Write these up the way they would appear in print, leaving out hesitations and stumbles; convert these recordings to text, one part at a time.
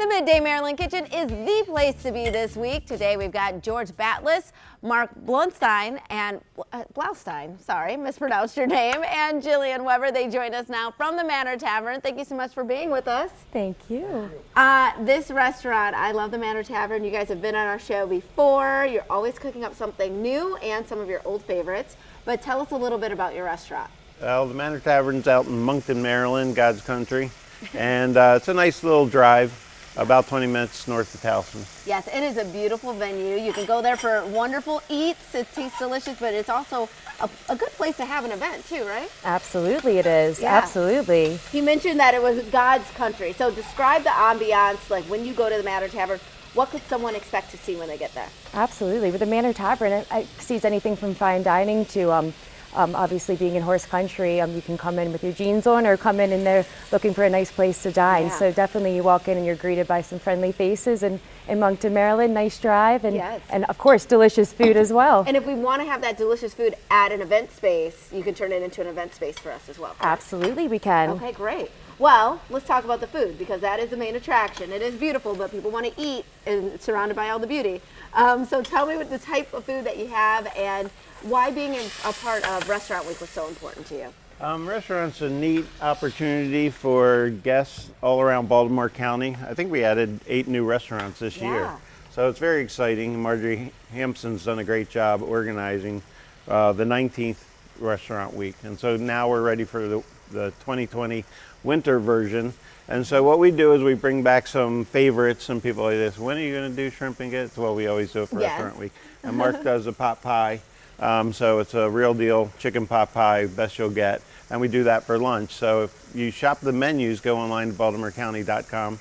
The Midday Maryland Kitchen is the place to be this week. Today we've got George Batlis, Mark Blunstein, and Blaustein, sorry, mispronounced your name, and Jillian Weber. They join us now from the Manor Tavern. Thank you so much for being with us. Thank you. This restaurant, I love the Manor Tavern. You guys have been on our show before. You're always cooking up something new and some of your old favorites. But tell us a little bit about your restaurant. Well, the Manor Tavern's out in Moncton, Maryland, God's country. And it's a nice little drive, about 20 minutes north of Towson. Yes, it is a beautiful venue. You can go there for wonderful eats. It tastes delicious, but it's also a good place to have an event too, right? Absolutely it is. Yeah. Absolutely. You mentioned that it was God's country. So describe the ambiance, like when you go to the Manor Tavern, what could someone expect to see when they get there? Absolutely. With the Manor Tavern, it exceeds anything from fine dining to obviously being in horse country. You can come in with your jeans on or come in there looking for a nice place to dine. Yeah. So definitely you walk in and you're greeted by some friendly faces in Moncton, Maryland. Nice drive and, yes. and of course delicious food as well. And if we want to have that delicious food at an event space, you can turn it into an event space for us as well. Absolutely we can. Okay, great. Well, let's talk about the food because that is the main attraction. It is beautiful, but people want to eat and it's surrounded by all the beauty. So tell me what the type of food that you have and why being a part of Restaurant Week was so important to you. Restaurant's a neat opportunity for guests all around Baltimore County. I think we added 8 new restaurants this year. So it's very exciting. Marjorie Hampson's done a great job organizing the 19th Restaurant Week. And so now we're ready for the 2020 winter version. And so what we do is we bring back some favorites and people like this. When are you going to do shrimp and grits? Well, we always do it for Restaurant Week. And Mark does a pot pie. So it's a real deal chicken pot pie, best you'll get. And we do that for lunch. So if you shop the menus, go online to baltimorecounty.com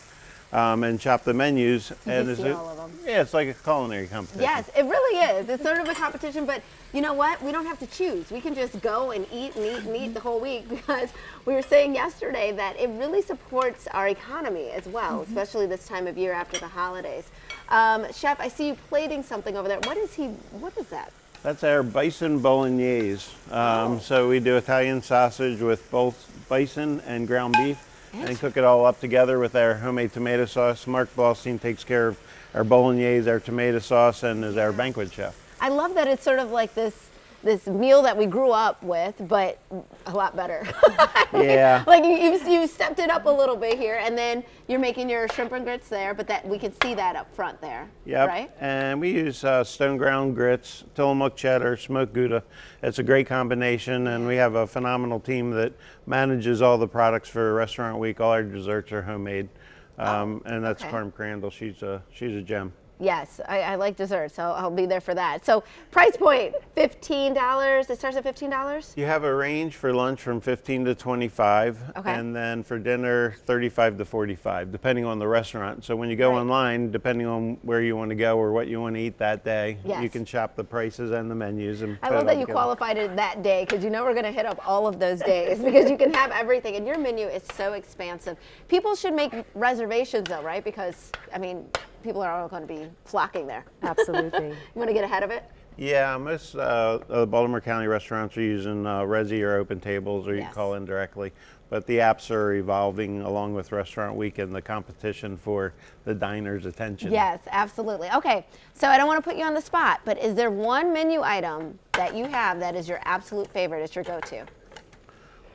and shop the menus. And you see all of them. Yeah, it's like a culinary competition. Yes, it really is. It's sort of a competition, but you know what? We don't have to choose. We can just go and eat and eat and eat the whole week because we were saying yesterday that it really supports our economy as well, especially this time of year after the holidays. Chef, I see you plating something over there. What is that? That's our bison bolognese. So we do Italian sausage with both bison and ground beef and cook it all up together with our homemade tomato sauce. Mark Blaustein takes care of our bolognese, our tomato sauce, and is our banquet chef. I love that it's sort of like this meal that we grew up with, but a lot better. Yeah. Like you stepped it up a little bit here, and then you're making your shrimp and grits there, but that we can see that up front there. Yep. Right? And we use stone ground grits, Tillamook cheddar, smoked Gouda. It's a great combination, and we have a phenomenal team that manages all the products for Restaurant Week. All our desserts are homemade, and that's Carm Crandall. She's a gem. Yes, I like desserts, so I'll be there for that. So price point, $15. It starts at $15? You have a range for lunch from 15 to 25, and then for dinner 35 to 45, depending on the restaurant. So when you go online, depending on where you want to go or what you want to eat that day, you can shop the prices and the menus. And I love that you qualified it that day because you know we're going to hit up all of those days because you can have everything, and your menu is so expansive. People should make reservations though, right? Because, I mean, people are all going to be flocking there. Absolutely. You want to get ahead of it? Yeah, most of the Baltimore County restaurants are using Resi or Open Tables, or you can call in directly. But the apps are evolving along with Restaurant Week and the competition for the diner's attention. Yes, absolutely. Okay, so I don't want to put you on the spot, but is there one menu item that you have that is your absolute favorite, it's your go-to?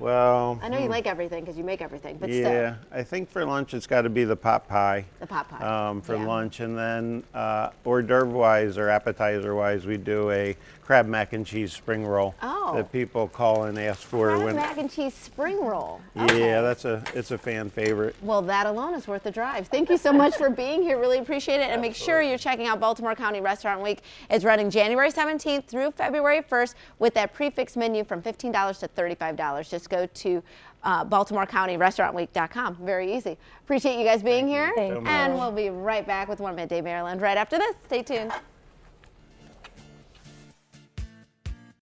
Well, I know you like everything because you make everything, but still. Yeah, I think for lunch it's got to be the pot pie. The pot pie. For lunch, and then hors d'oeuvre-wise or appetizer-wise, we do a crab mac and cheese spring roll that people call and ask for. Crab mac and cheese spring roll. Yeah, it's a fan favorite. Well, that alone is worth the drive. Thank you so much for being here. Really appreciate it. And make sure you're checking out Baltimore County Restaurant Week. It's running January 17th through February 1st with that prefix menu from $15 to $35. Just go to BaltimoreCountyRestaurantWeek.com. Very easy. Appreciate you guys being here. Thank you. And we'll be right back with More Midday Maryland right after this. Stay tuned.